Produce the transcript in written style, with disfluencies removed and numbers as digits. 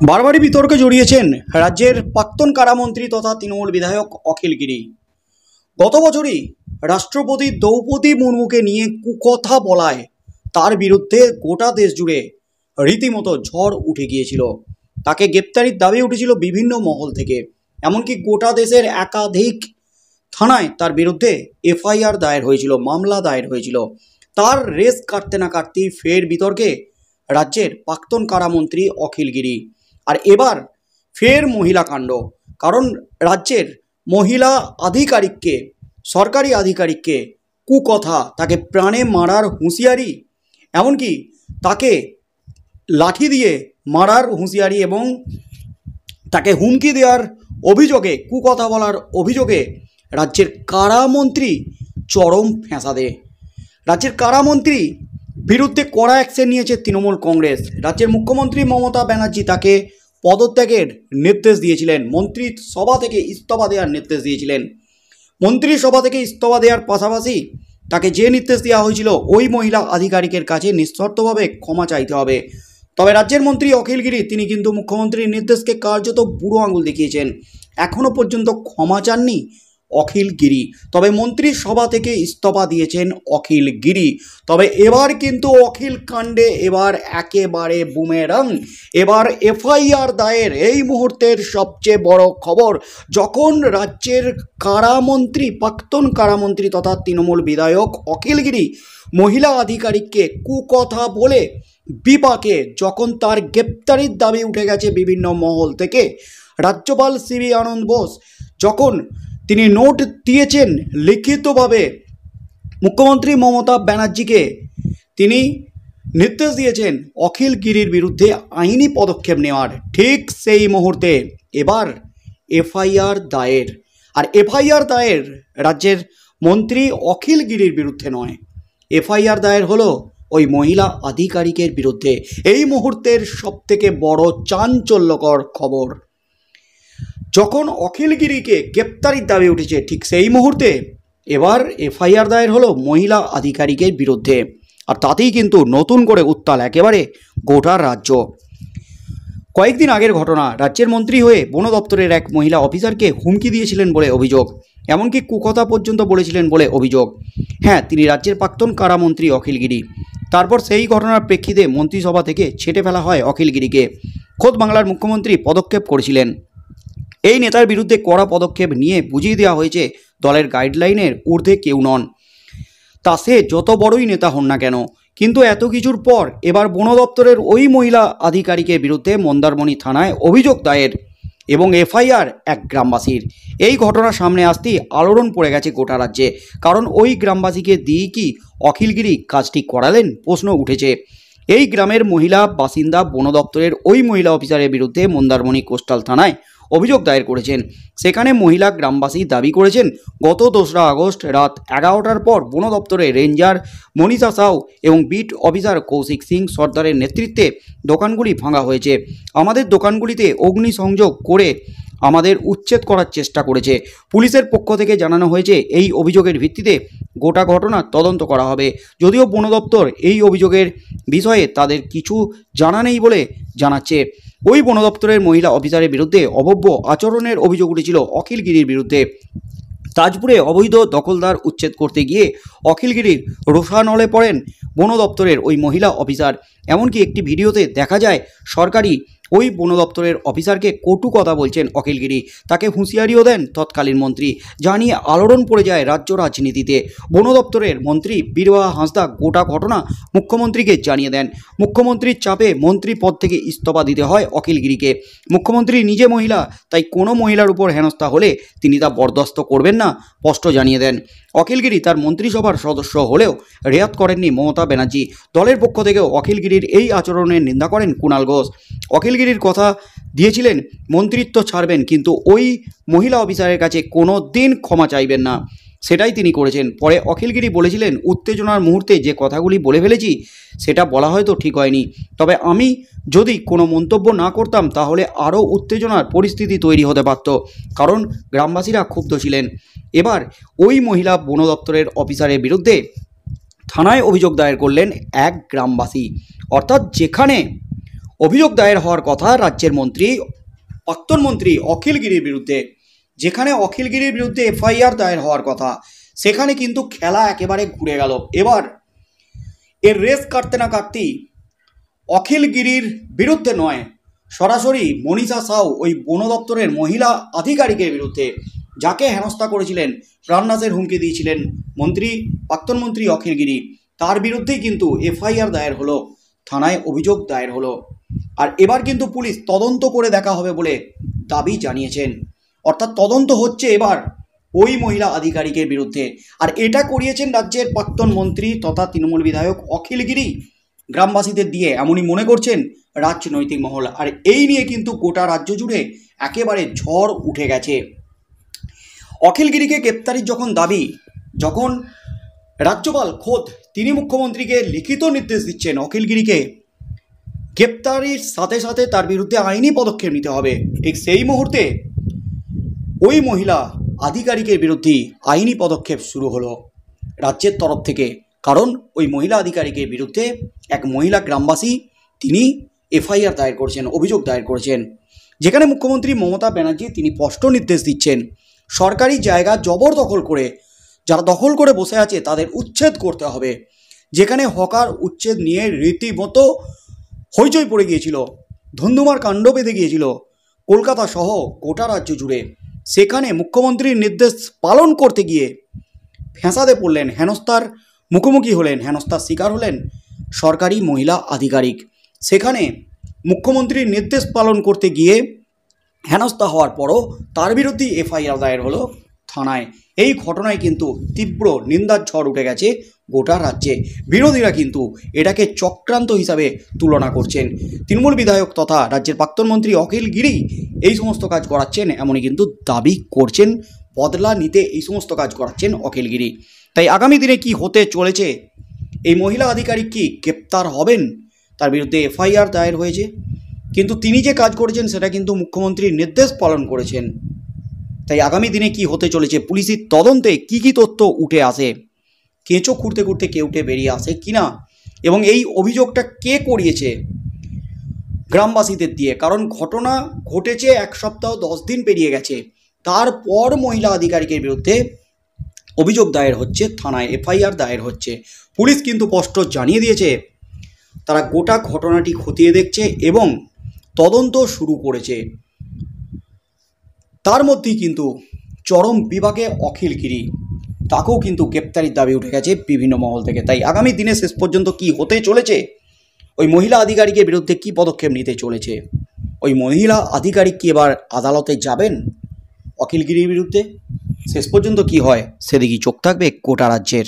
বারবারই বিতর্কে জড়িয়েছেন রাজ্যের প্রাক্তন কারামন্ত্রী তথা তৃণমূল বিধায়ক অখিল গিরি। গত বছরই রাষ্ট্রপতি দ্রৌপদী মুর্মুকে নিয়ে কুকথা বলায় তার বিরুদ্ধে গোটা দেশ জুড়ে রীতিমতো ঝড় উঠে গিয়েছিল। তাকে গ্রেপ্তারির দাবি উঠেছিল বিভিন্ন মহল থেকে, এমনকি গোটা দেশের একাধিক থানায় তার বিরুদ্ধে এফআইআর দায়ের হয়েছিল, মামলা দায়ের হয়েছিল। তার রেস কাটতে না কাটতেই ফের বিতর্কে রাজ্যের প্রাক্তন কারামন্ত্রী অখিল গিরি। আর এবার ফের মহিলা কাণ্ড, কারণ রাজ্যের মহিলা আধিকারিককে, সরকারি আধিকারিককে কুকথা, তাকে প্রাণে মারার হুঁশিয়ারি, এমনকি তাকে লাঠি দিয়ে মারার হুঁশিয়ারি এবং তাকে হুমকি দেওয়ার অভিযোগে, কুকথা বলার অভিযোগে রাজ্যের কারামন্ত্রী চরম ফ্যাঁসাদে। রাজ্যের কারামন্ত্রী বিরুদ্ধে কড়া অ্যাকশন নিয়েছে তৃণমূল কংগ্রেস। রাজ্যের মুখ্যমন্ত্রী মমতা ব্যানার্জি তাকে পদত্যাগের নির্দেশ দিয়েছিলেন, মন্ত্রিসভা থেকে ইস্তফা দেওয়ার নির্দেশ দিয়েছিলেন। মন্ত্রিসভা থেকে ইস্তফা দেওয়ার পাশাপাশি তাকে যে নির্দেশ দেওয়া হয়েছিল ওই মহিলা আধিকারিকের কাছে নিঃশর্তভাবে ক্ষমা চাইতে হবে। তবে রাজ্যের মন্ত্রী অখিল গিরি তিনি কিন্তু মুখ্যমন্ত্রীর নির্দেশকে কার্যত বুড়ো আঙুল দেখিয়েছেন। এখনও পর্যন্ত ক্ষমা চাননি অখিল গিরি, তবে মন্ত্রিসভা থেকে ইস্তফা দিয়েছেন অখিল গিরি। তবে এবার কিন্তু অখিল কাণ্ডে এবার একেবারে বুমেরাং। এবার এফআইআর দায়ের, এই মুহূর্তের সবচেয়ে বড় খবর। যখন রাজ্যের কারামন্ত্রী, প্রাক্তন কারামন্ত্রী তথা তৃণমূল বিধায়ক অখিল গিরি মহিলা আধিকারিককে কুকথা বলে বিপাকে, যখন তার গ্রেপ্তারির দাবি উঠে গেছে বিভিন্ন মহল থেকে, রাজ্যপাল সিবি আনন্দ বোস যখন তিনি নোট দিয়েছেন লিখিতভাবে মুখ্যমন্ত্রী মমতা ব্যানার্জিকে, তিনি নির্দেশ দিয়েছেন অখিল গিরির বিরুদ্ধে আইনি পদক্ষেপ নেওয়ার, ঠিক সেই মুহূর্তে এবার এফআইআর দায়ের। আর এফআইআর দায়ের রাজ্যের মন্ত্রী অখিল গিরির বিরুদ্ধে নয়, এফআইআর দায়ের হলো ওই মহিলা আধিকারিকের বিরুদ্ধে। এই মুহূর্তের সবথেকে বড় চাঞ্চল্যকর খবর, যখন অখিল গিরিকে গ্রেপ্তারির দাবি উঠেছে ঠিক সেই মুহূর্তে এবার এফআইআর দায়ের হলো মহিলা আধিকারিকের বিরুদ্ধে। আর তাতেই কিন্তু নতুন করে উত্তাল একেবারে গোটা রাজ্য। কয়েকদিন আগের ঘটনা, রাজ্যের মন্ত্রী হয়ে বন দপ্তরের এক মহিলা অফিসারকে হুমকি দিয়েছিলেন বলে অভিযোগ, এমনকি কুকথা পর্যন্ত বলেছিলেন বলে অভিযোগ। হ্যাঁ, তিনি রাজ্যের প্রাক্তন কারামন্ত্রী অখিল গিরি। তারপর সেই ঘটনার প্রেক্ষিতে মন্ত্রিসভা থেকে ছেঁটে ফেলা হয় অখিল গিরিকে। খোদ বাংলার মুখ্যমন্ত্রী পদক্ষেপ করেছিলেন। এই নেতার বিরুদ্ধে কড়া পদক্ষেপ নিয়ে বুঝিয়ে দেওয়া হয়েছে দলের গাইডলাইনের ঊর্ধ্বে কেউ নন, তা সে যত বড়ই নেতা হন না কেন। কিন্তু এত কিছুর পর এবার বন দপ্তরের ওই মহিলা আধিকারিকের বিরুদ্ধে মন্দারমণি থানায় অভিযোগ দায়ের এবং এফআইআর এক গ্রামবাসীর। এই ঘটনা সামনে আসতেই আলোড়ন পড়ে গেছে গোটা রাজ্যে, কারণ ওই গ্রামবাসীকে দিয়েই কি অখিল গিরি কাজটি করালেন, প্রশ্ন উঠেছে। এই গ্রামের মহিলা বাসিন্দা বন দপ্তরের ওই মহিলা অফিসারের বিরুদ্ধে মন্দারমণি কোস্টাল থানায় অভিযোগ দায়ের করেছেন। সেখানে মহিলা গ্রামবাসী দাবি করেছেন, গত 2রা আগস্ট রাত 11টার পর বন দপ্তরে রেঞ্জার মনীষা সাউ এবং বিট অফিসার কৌশিক সিং সর্দারের নেতৃত্বে দোকানগুলি ভাঙা হয়েছে। আমাদের দোকানগুলিতে অগ্নিসংযোগ করে আমাদের উচ্ছেদ করার চেষ্টা করেছে। পুলিশের পক্ষ থেকে জানানো হয়েছে এই অভিযোগের ভিত্তিতে গোটা ঘটনার তদন্ত করা হবে। যদিও বন দপ্তর এই অভিযোগের বিষয়ে তাদের কিছু জানা নেই বলে জানাচ্ছে। ওই বন দপ্তরের মহিলা অফিসারের বিরুদ্ধে অভব্য আচরণের অভিযোগ উঠেছিল অখিল গিরির বিরুদ্ধে। তাজপুরে অবৈধ দখলদার উচ্ছেদ করতে গিয়ে অখিল গিরির রোষানলে পড়েন বন দপ্তরের ওই মহিলা অফিসার। এমনকি একটি ভিডিওতে দেখা যায় সরকারি ওই বন দপ্তরের অফিসারকে কটু কথা বলছেন অখিল গিরি, তাকে হুঁশিয়ারিও দেন তৎকালীন মন্ত্রী, যা নিয়ে আলোড়ন পড়ে যায় রাজ্য রাজনীতিতে। বন দপ্তরের মন্ত্রী বীরবাহা হাঁসদা গোটা ঘটনা মুখ্যমন্ত্রীকে জানিয়ে দেন। মুখ্যমন্ত্রীর চাপে মন্ত্রী পদ থেকে ইস্তফা দিতে হয় অখিল গিরিকে। মুখ্যমন্ত্রী নিজে মহিলা, তাই কোনো মহিলার উপর হেনস্থা হলে তিনি তা বরদাস্ত করবেন না, স্পষ্ট জানিয়ে দেন। অখিল গিরি তার মন্ত্রিসভার সদস্য হলেও রেয়াত করেননি মমতা ব্যানার্জি। দলের পক্ষ থেকেও অখিল গিরির এই আচরণের নিন্দা করেন কুণাল ঘোষ। অখিল গিরির কথা দিয়েছিলেন মন্ত্রিত্ব ছাড়বেন, কিন্তু ওই মহিলা অফিসারের কাছে কোনো দিন ক্ষমা চাইবেন না, সেটাই তিনি করেছেন। পরে অখিল গিরি বলেছিলেন, উত্তেজনার মুহূর্তে যে কথাগুলি বলে ফেলেছি সেটা বলা হয়তো ঠিক হয়নি, তবে আমি যদি কোনো মন্তব্য না করতাম তাহলে আরও উত্তেজনার পরিস্থিতি তৈরি হতে পারত, কারণ গ্রামবাসীরা ক্ষুব্ধ ছিলেন। এবার ওই মহিলা বন দপ্তরের অফিসারের বিরুদ্ধে থানায় অভিযোগ দায়ের করলেন এক গ্রামবাসী, অর্থাৎ যেখানে অভিযোগ দায়ের হওয়ার কথা রাজ্যের প্রাক্তন মন্ত্রী অখিল গিরির বিরুদ্ধে। যেখানে অখিল গিরির বিরুদ্ধে এফআইআর দায়ের হওয়ার কথা, সেখানে কিন্তু খেলা একেবারে ঘুরে গেল। এবার এর রেস কাটতে না কাটতেই অখিল গিরির বিরুদ্ধে নয়, সরাসরি মনীষা সাউ, ওই বন দপ্তরের মহিলা আধিকারিকের বিরুদ্ধে, যাকে হেনস্থা করেছিলেন, প্রাণনাশের হুমকি দিয়েছিলেন প্রাক্তন মন্ত্রী অখিল গিরি, তার বিরুদ্ধেই কিন্তু এফআইআর দায়ের হলো, থানায় অভিযোগ দায়ের হলো। আর এবার কিন্তু পুলিশ তদন্ত করে দেখা হবে বলে দাবি জানিয়েছেন। অর্থাৎ তদন্ত হচ্ছে এবার ওই মহিলা আধিকারিকের বিরুদ্ধে। আর এটা করিয়েছেন রাজ্যের প্রাক্তন মন্ত্রী তথা তৃণমূল বিধায়ক অখিল গিরি গ্রামবাসীদের দিয়ে, এমনই মনে করছেন রাজনৈতিক মহল। আর এই নিয়ে কিন্তু গোটা রাজ্য জুড়ে একেবারে ঝড় উঠে গেছে। অখিল গিরিকে গ্রেপ্তারির যখন রাজ্যপাল খোদ তিনি মুখ্যমন্ত্রীকে লিখিত নির্দেশ দিচ্ছেন অখিল গিরিকে গ্রেপ্তারির সাথে সাথে তার বিরুদ্ধে আইনি পদক্ষেপ নিতে হবে, ঠিক সেই মুহূর্তে ওই মহিলা আধিকারিকের বিরুদ্ধে আইনি পদক্ষেপ শুরু হলো রাজ্যের তরফ থেকে। কারণ ওই মহিলা আধিকারিকের বিরুদ্ধে এক মহিলা গ্রামবাসী তিনি এফআইআর দায়ের করেছেন, অভিযোগ দায়ের করেছেন। যেখানে মুখ্যমন্ত্রী মমতা ব্যানার্জি তিনি স্পষ্ট নির্দেশ দিচ্ছেন সরকারি জায়গা জবরদখল করে যারা দখল করে বসে আছে তাদের উচ্ছেদ করতে হবে। যেখানে হকার উচ্ছেদ নিয়ে রীতিমতো হইচই পড়ে গিয়েছিল, ধুন্ধুমার কাণ্ড বেঁধে গিয়েছিল কলকাতা সহ গোটা রাজ্য জুড়ে। সেখানে মুখ্যমন্ত্রীর নির্দেশ পালন করতে গিয়ে ফ্যাঁসাদে পড়লেন, হেনস্থার মুখোমুখি হলেন, হেনস্থার শিকার হলেন সরকারি মহিলা আধিকারিক। সেখানে মুখ্যমন্ত্রীর নির্দেশ পালন করতে গিয়ে হেনস্থা হওয়ার পরও তার বিরুদ্ধে এফআইআর দায়ের হলো থানায়। এই ঘটনায় কিন্তু তীব্র নিন্দার ঝড় উঠে গেছে গোটা রাজ্যে। বিরোধীরা কিন্তু এটাকে চক্রান্ত হিসাবে তুলনা করছেন। তৃণমূল বিধায়ক তথা রাজ্যের প্রাক্তন মন্ত্রী অখিল গিরি এই সমস্ত কাজ করাচ্ছেন, এমনই কিন্তু দাবি করছেন। বদলা নিতে এই সমস্ত কাজ করাচ্ছেন অখিল গিরি। তাই আগামী দিনে কি হতে চলেছে, এই মহিলা আধিকারিক কি গ্রেপ্তার হবেন? তার বিরুদ্ধে এফআইআর দায়ের হয়েছে, কিন্তু তিনি যে কাজ করেছেন সেটা কিন্তু মুখ্যমন্ত্রীর নির্দেশ পালন করেছেন। তাই আগামী দিনে কি হতে চলেছে, পুলিশের তদন্তে কি কি তথ্য উঠে আসে, কেঁচো খুঁড়তে খুঁড়তে কে উঠে বেরিয়ে আসে কিনা, এবং এই অভিযোগটা কে করিয়েছে গ্রামবাসীদের দিয়ে। কারণ ঘটনা ঘটেছে 1 সপ্তাহ 10 দিন পেরিয়ে গেছে, তারপর মহিলা আধিকারিকের বিরুদ্ধে অভিযোগ দায়ের হচ্ছে, থানায় এফআইআর দায়ের হচ্ছে। পুলিশ কিন্তু স্পষ্ট জানিয়ে দিয়েছে তারা গোটা ঘটনাটি খতিয়ে দেখছে এবং তদন্ত শুরু করেছে। তার মধ্যেই কিন্তু চরম বিভাগে অখিল গিরি, তাকেও কিন্তু গ্রেপ্তারির দাবি উঠে গেছে বিভিন্ন মহল থেকে। তাই আগামী দিনে শেষ পর্যন্ত কি হতে চলেছে, ওই মহিলা আধিকারিকের বিরুদ্ধে কি পদক্ষেপ নিতে চলেছে, ওই মহিলা আধিকারিক কি এবার আদালতে যাবেন অখিল গিরির বিরুদ্ধে, শেষ পর্যন্ত কি হয় সেদিকেই চোখ থাকবে গোটা রাজ্যের।